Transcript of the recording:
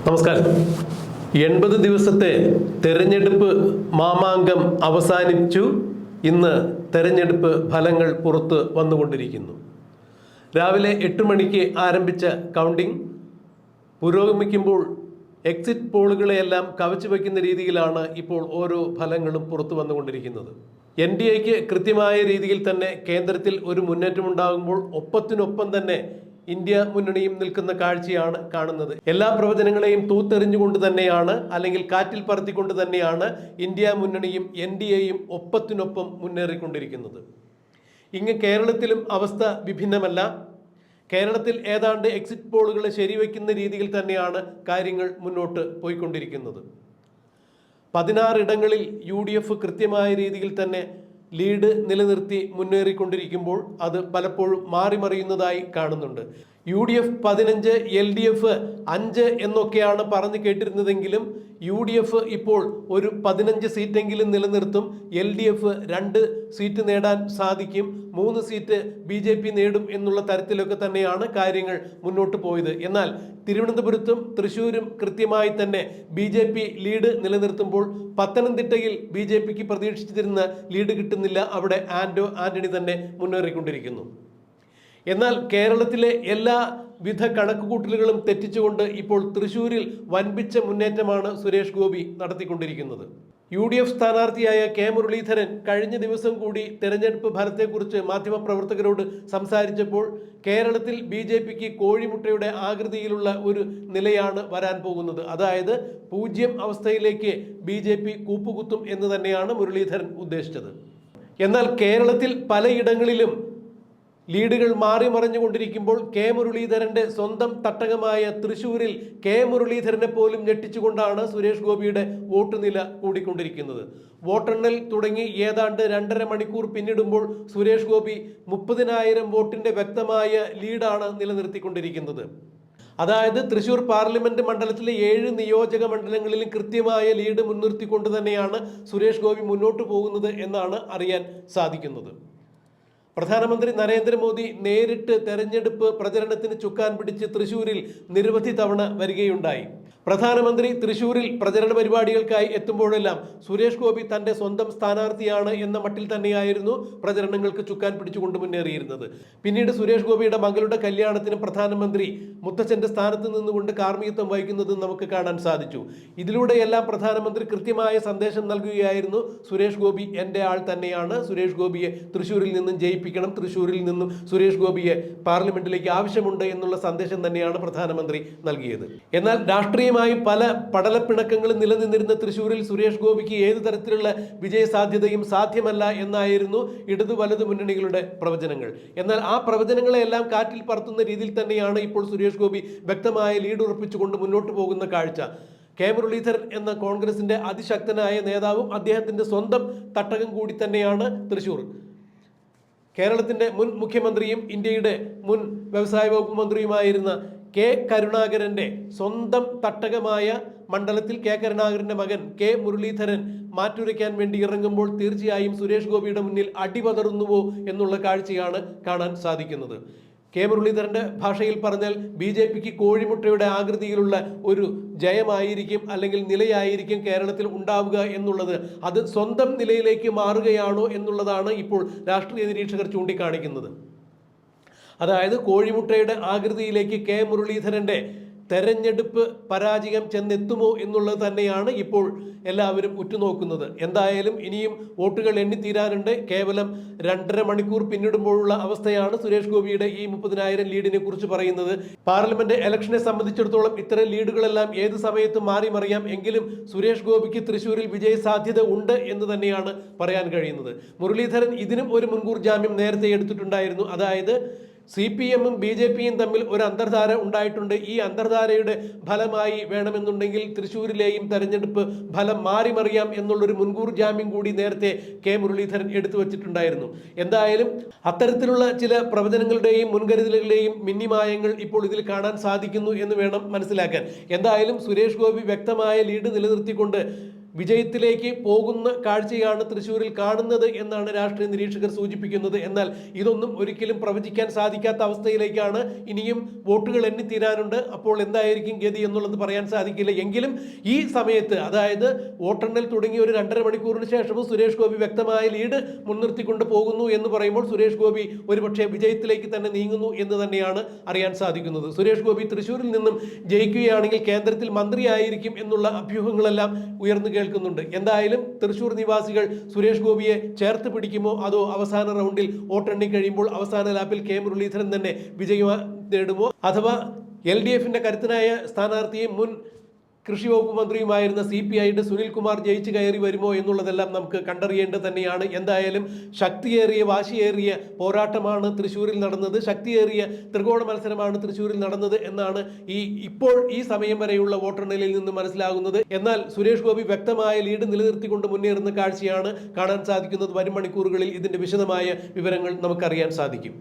നമസ്കാരം. 80 ദിവസത്തെ തെരഞ്ഞെടുപ്പ് മാമാങ്കം അവസാനിച്ചു. ഇന്ന് തെരഞ്ഞെടുപ്പ് ഫലങ്ങൾ പുറത്ത് വന്നുകൊണ്ടിരിക്കുന്നു. രാവിലെ 8 മണിക്ക് ആരംഭിച്ച കൗണ്ടിംഗ് പുരോഗമിക്കുമ്പോൾ എക്സിറ്റ് പോളുകളെയെല്ലാം കവച്ചു വയ്ക്കുന്ന രീതിയിലാണ് ഇപ്പോൾ ഓരോ ഫലങ്ങളും പുറത്തു വന്നുകൊണ്ടിരിക്കുന്നത്. NDAക്ക് കൃത്യമായ രീതിയിൽ തന്നെ കേന്ദ്രത്തിൽ ഒരു മുന്നേറ്റമുണ്ടാകുമ്പോൾ ഒപ്പത്തിനൊപ്പം തന്നെ ഇന്ത്യ മുന്നണിയും നിൽക്കുന്ന കാഴ്ചയാണ് കാണുന്നത്. എല്ലാ പ്രവചനങ്ങളെയും തൂത്തെറിഞ്ഞുകൊണ്ട് തന്നെയാണ്, അല്ലെങ്കിൽ കാറ്റിൽ പറത്തിക്കൊണ്ട് തന്നെയാണ് ഇന്ത്യ മുന്നണിയും NDAയും ഒപ്പത്തിനൊപ്പം മുന്നേറിക്കൊണ്ടിരിക്കുന്നത്. ഇങ്ങ് കേരളത്തിലും അവസ്ഥ വിഭിന്നമല്ല. കേരളത്തിൽ ഏതാണ്ട് എക്സിറ്റ് പോളുകളെ ശരിവയ്ക്കുന്ന രീതിയിൽ തന്നെയാണ് കാര്യങ്ങൾ മുന്നോട്ട് പോയിക്കൊണ്ടിരിക്കുന്നത്. 16 ഇടങ്ങളിൽ UDF കൃത്യമായ രീതിയിൽ തന്നെ ലീഡ് നിലനിർത്തി മുന്നേറിക്കൊണ്ടിരിക്കുമ്പോൾ അത് പലപ്പോഴും മാറിമറിയുന്നതായി കാണുന്നുണ്ട്. UDF 15, LDF 5 എന്നൊക്കെയാണ് പറഞ്ഞു കേട്ടിരുന്നതെങ്കിലും UDF ഇപ്പോൾ ഒരു 15 സീറ്റെങ്കിലും നിലനിർത്തും. LDF 2 സീറ്റ് നേടാൻ സാധിക്കും. 3 സീറ്റ് BJP നേടും എന്നുള്ള തരത്തിലൊക്കെ തന്നെയാണ് കാര്യങ്ങൾ മുന്നോട്ട് പോയത്. എന്നാൽ തിരുവനന്തപുരത്തും തൃശ്ശൂരും കൃത്യമായി തന്നെ BJP ലീഡ് നിലനിർത്തുമ്പോൾ പത്തനംതിട്ടയിൽ BJPക്ക് പ്രതീക്ഷിച്ചിരുന്ന ലീഡ് കിട്ടുന്നില്ല. അവിടെ ആന്റണി തന്നെ മുന്നേറിക്കൊണ്ടിരിക്കുന്നു. എന്നാൽ കേരളത്തിലെ എല്ലാ വിധ കണക്കുകൂട്ടലുകളും തെറ്റിച്ചുകൊണ്ട് ഇപ്പോൾ തൃശ്ശൂരിൽ വൻപിച്ച മുന്നേറ്റമാണ് സുരേഷ് ഗോപി നടത്തിക്കൊണ്ടിരിക്കുന്നത്. UDF സ്ഥാനാർത്ഥിയായ K മുരളീധരൻ കഴിഞ്ഞ ദിവസം കൂടി തെരഞ്ഞെടുപ്പ് ഫലത്തെക്കുറിച്ച് മാധ്യമപ്രവർത്തകരോട് സംസാരിച്ചപ്പോൾ കേരളത്തിൽ BJPക്ക് കോഴിമുട്ടയുടെ ആകൃതിയിലുള്ള ഒരു നിലയാണ് വരാൻ പോകുന്നത്. അതായത് 0 അവസ്ഥയിലേക്ക് BJP കൂപ്പുകുത്തും എന്ന് തന്നെയാണ് മുരളീധരൻ ഉദ്ദേശിച്ചത്. എന്നാൽ കേരളത്തിൽ പലയിടങ്ങളിലും ലീഡുകൾ മാറി മറിഞ്ഞുകൊണ്ടിരിക്കുമ്പോൾ K മുരളീധരന്റെ സ്വന്തം തട്ടകമായ തൃശ്ശൂരിൽ K മുരളീധരനെ പോലും ഞെട്ടിച്ചുകൊണ്ടാണ് സുരേഷ് ഗോപിയുടെ വോട്ട് നില കൂടിക്കൊണ്ടിരിക്കുന്നത്. വോട്ടെണ്ണൽ തുടങ്ങി ഏതാണ്ട് 2.5 മണിക്കൂർ പിന്നിടുമ്പോൾ സുരേഷ് ഗോപി 30,000 വോട്ടിന്റെ വ്യക്തമായ ലീഡാണ് നിലനിർത്തിക്കൊണ്ടിരിക്കുന്നത്. അതായത് തൃശ്ശൂർ പാർലമെന്റ് മണ്ഡലത്തിലെ 7 നിയോജക മണ്ഡലങ്ങളിലും കൃത്യമായ ലീഡ് മുൻനിർത്തിക്കൊണ്ട് തന്നെയാണ് സുരേഷ് ഗോപി മുന്നോട്ട് പോകുന്നത് എന്നാണ് അറിയാൻ സാധിക്കുന്നത്. പ്രധാനമന്ത്രി നരേന്ദ്രമോദി നേരിട്ട് തെരഞ്ഞെടുപ്പ് പ്രചരണത്തിന് ചുക്കാൻ പിടിച്ച് തൃശ്ശൂരിൽ നിരവധി തവണ വരികയുണ്ടായി. പ്രധാനമന്ത്രി തൃശ്ശൂരിൽ പ്രചരണ പരിപാടികൾക്കായി എത്തുമ്പോഴെല്ലാം സുരേഷ് ഗോപി തൻ്റെ സ്വന്തം സ്ഥാനാർത്ഥിയാണ് എന്ന മട്ടിൽ തന്നെയായിരുന്നു പ്രചരണങ്ങൾക്ക് ചുക്കാൻ പിടിച്ചുകൊണ്ട് മുന്നേറിയിരുന്നത്. പിന്നീട് സുരേഷ് ഗോപിയുടെ മകളുടെ കല്യാണത്തിന് പ്രധാനമന്ത്രി മുത്തച്ഛൻ്റെ സ്ഥാനത്ത് നിന്നുകൊണ്ട് കാർമ്മികത്വം വഹിക്കുന്നത് നമുക്ക് കാണാൻ സാധിച്ചു. ഇതിലൂടെയെല്ലാം പ്രധാനമന്ത്രി കൃത്യമായ സന്ദേശം നൽകുകയായിരുന്നു, സുരേഷ് ഗോപി എൻ്റെ ആൾ തന്നെയാണ്, സുരേഷ് ഗോപിയെ തൃശ്ശൂരിൽ നിന്നും ജയിപ്പിക്കണം, തൃശ്ശൂരിൽ നിന്നും സുരേഷ് ഗോപിയെ പാർലമെന്റിലേക്ക് ആവശ്യമുണ്ട് എന്നുള്ള സന്ദേശം തന്നെയാണ് പ്രധാനമന്ത്രി നൽകിയത്. എന്നാൽ രാഷ്ട്രീയമായി പല പടലപ്പിണക്കങ്ങളും നിലനിന്നിരുന്ന തൃശ്ശൂരിൽ സുരേഷ് ഗോപിക്ക് ഏത് തരത്തിലുള്ള വിജയ സാധ്യതയും സാധ്യമല്ല എന്നായിരുന്നു ഇടതു വലതു മുന്നണികളുടെ പ്രവചനങ്ങൾ. എന്നാൽ ആ പ്രവചനങ്ങളെല്ലാം കാറ്റിൽ പറത്തുന്ന രീതിയിൽ തന്നെയാണ് ഇപ്പോൾ സുരേഷ് ഗോപി വ്യക്തമായ ലീഡ് ഉറപ്പിച്ചുകൊണ്ട് മുന്നോട്ട് പോകുന്ന കാഴ്ച. K മുരളീധരൻ എന്ന കോൺഗ്രസിന്റെ അതിശക്തനായ നേതാവും അദ്ദേഹത്തിന്റെ സ്വന്തം തട്ടകം കൂടി തന്നെയാണ് തൃശ്ശൂർ. കേരളത്തിന്റെ മുൻ മുഖ്യമന്ത്രിയും ഇന്ത്യയുടെ മുൻ വ്യവസായ വകുപ്പ് മന്ത്രിയുമായിരുന്ന K കരുണാകരന്റെ സ്വന്തം തട്ടകമായ മണ്ഡലത്തിൽ K കരുണാകരന്റെ മകൻ K മുരളീധരൻ മാറ്റുരയ്ക്കാൻ വേണ്ടി ഇറങ്ങുമ്പോൾ തീർച്ചയായും സുരേഷ് ഗോപിയുടെ മുന്നിൽ അടിപതറുന്നുവോ എന്നുള്ള കാഴ്ചയാണ് കാണാൻ സാധിക്കുന്നത്. K മുരളീധരന്റെ ഭാഷയിൽ പറഞ്ഞാൽ BJPക്ക് കോഴിമുട്ടയുടെ ആകൃതിയിലുള്ള ഒരു ജയമായിരിക്കും, അല്ലെങ്കിൽ നിലയായിരിക്കും കേരളത്തിൽ ഉണ്ടാവുക എന്നുള്ളത്. അത് സ്വന്തം നിലയിലേക്ക് മാറുകയാണോ എന്നുള്ളതാണ് ഇപ്പോൾ രാഷ്ട്രീയ നിരീക്ഷകർ ചൂണ്ടിക്കാണിക്കുന്നത്. അതായത് കോഴിമുട്ടയുടെ ആകൃതിയിലേക്ക് K മുരളീധരന്റെ തെരഞ്ഞെടുപ്പ് പരാജയം ചെന്നെത്തുമോ എന്നുള്ളത് തന്നെയാണ് ഇപ്പോൾ എല്ലാവരും ഉറ്റുനോക്കുന്നത്. എന്തായാലും ഇനിയും വോട്ടുകൾ എണ്ണിത്തീരാനുണ്ട്. കേവലം 2.5 മണിക്കൂർ പിന്നിടുമ്പോഴുള്ള അവസ്ഥയാണ് സുരേഷ് ഗോപിയുടെ ഈ 30,000 ലീഡിനെ കുറിച്ച് പറയുന്നത്. പാർലമെന്റ് ഇലക്ഷനെ സംബന്ധിച്ചിടത്തോളം ഇത്തരം ലീഡുകളെല്ലാം ഏത് സമയത്തും മാറി മറിയാം. എങ്കിലും സുരേഷ് ഗോപിക്ക് തൃശ്ശൂരിൽ വിജയ സാധ്യത ഉണ്ട് എന്ന് തന്നെയാണ് പറയാൻ കഴിയുന്നത്. മുരളീധരൻ ഇതിനും ഒരു മുൻകൂർ ജാമ്യം നേരത്തെ എടുത്തിട്ടുണ്ടായിരുന്നു. അതായത് CPM-ഉം BJP-യും തമ്മിൽ ഒരു അന്തർധാര ഉണ്ടായിട്ടുണ്ട്. ഈ അന്തർധാരയുടെ ഫലമായി വേണമെന്നുണ്ടെങ്കിൽ തൃശ്ശൂരിലെയും തെരഞ്ഞെടുപ്പ് ഫലം മാറിമറിയാം എന്നുള്ളൊരു മുൻകൂർ ജാമ്യം കൂടി നേരത്തെ K മുരളീധരൻ എടുത്തു വച്ചിട്ടുണ്ടായിരുന്നു. എന്തായാലും അത്തരത്തിലുള്ള ചില പ്രവചനങ്ങളുടെയും മുൻകരുതലുകളുടെയും മിന്നിമായങ്ങൾ ഇപ്പോൾ ഇതിൽ കാണാൻ സാധിക്കുന്നു എന്ന് വേണം മനസ്സിലാക്കാൻ. എന്തായാലും സുരേഷ് ഗോപി വ്യക്തമായ ലീഡ് നിലനിർത്തിക്കൊണ്ട് വിജയത്തിലേക്ക് പോകുന്ന കാഴ്ചയാണ് തൃശ്ശൂരിൽ കാണുന്നത് എന്നാണ് രാഷ്ട്രീയ നിരീക്ഷകർ സൂചിപ്പിക്കുന്നത്. എന്നാൽ ഇതൊന്നും ഒരിക്കലും പ്രവചിക്കാൻ സാധിക്കാത്ത അവസ്ഥയിലേക്കാണ്. ഇനിയും വോട്ടുകൾ എണ്ണിത്തീരാനുണ്ട്. അപ്പോൾ എന്തായിരിക്കും ഗതി എന്നുള്ളത് പറയാൻ സാധിക്കില്ല. എങ്കിലും ഈ സമയത്ത്, അതായത് വോട്ടെണ്ണൽ തുടങ്ങി ഒരു 2.5 മണിക്കൂറിന് ശേഷവും സുരേഷ് ഗോപി വ്യക്തമായ ലീഡ് മുൻനിർത്തിക്കൊണ്ട് പോകുന്നു എന്ന് പറയുമ്പോൾ സുരേഷ് ഗോപി ഒരുപക്ഷെ വിജയത്തിലേക്ക് തന്നെ നീങ്ങുന്നു എന്ന് തന്നെയാണ് അറിയാൻ സാധിക്കുന്നത്. സുരേഷ് ഗോപി തൃശ്ശൂരിൽ നിന്നും ജയിക്കുകയാണെങ്കിൽ കേന്ദ്രത്തിൽ മന്ത്രിയായിരിക്കും എന്നുള്ള അഭ്യൂഹങ്ങളെല്ലാം ഉയർന്നു കേൾക്കുന്നുണ്ട്. എന്തായാലും തൃശ്ശൂർ നിവാസികൾ സുരേഷ് ഗോപിയെ ചേർത്ത് പിടിക്കുമോ, അതോ അവസാന റൗണ്ടിൽ വോട്ടെണ്ണി കഴിയുമ്പോൾ അവസാന ലാപ്പിൽ കെ മുരളീധരൻ തന്നെ വിജയം നേടുമോ, അഥവാ LDFിന്റെ കരുത്തനായ സ്ഥാനാർത്ഥിയും മുൻ കൃഷി വകുപ്പ് മന്ത്രിയുമായിരുന്ന CPIയുടെ സുനിൽകുമാർ ജയിച്ചു കയറി വരുമോ എന്നുള്ളതെല്ലാം നമുക്ക് കണ്ടറിയേണ്ടത് തന്നെയാണ്. എന്തായാലും ശക്തിയേറിയ വാശിയേറിയ പോരാട്ടമാണ് തൃശ്ശൂരിൽ നടന്നത്, ശക്തിയേറിയ ത്രികോണ മത്സരമാണ് തൃശ്ശൂരിൽ നടന്നത് എന്നാണ് ഇപ്പോൾ ഈ സമയം വരെയുള്ള വോട്ടെണ്ണലിൽ നിന്ന് മനസ്സിലാകുന്നത്. എന്നാൽ സുരേഷ് ഗോപി വ്യക്തമായ ലീഡ് നിലനിർത്തിക്കൊണ്ട് മുന്നേറുന്ന കാഴ്ചയാണ് കാണാൻ സാധിക്കുന്നത്. വരും മണിക്കൂറുകളിൽ ഇതിന്റെ വിശദമായ വിവരങ്ങൾ നമുക്കറിയാൻ സാധിക്കും.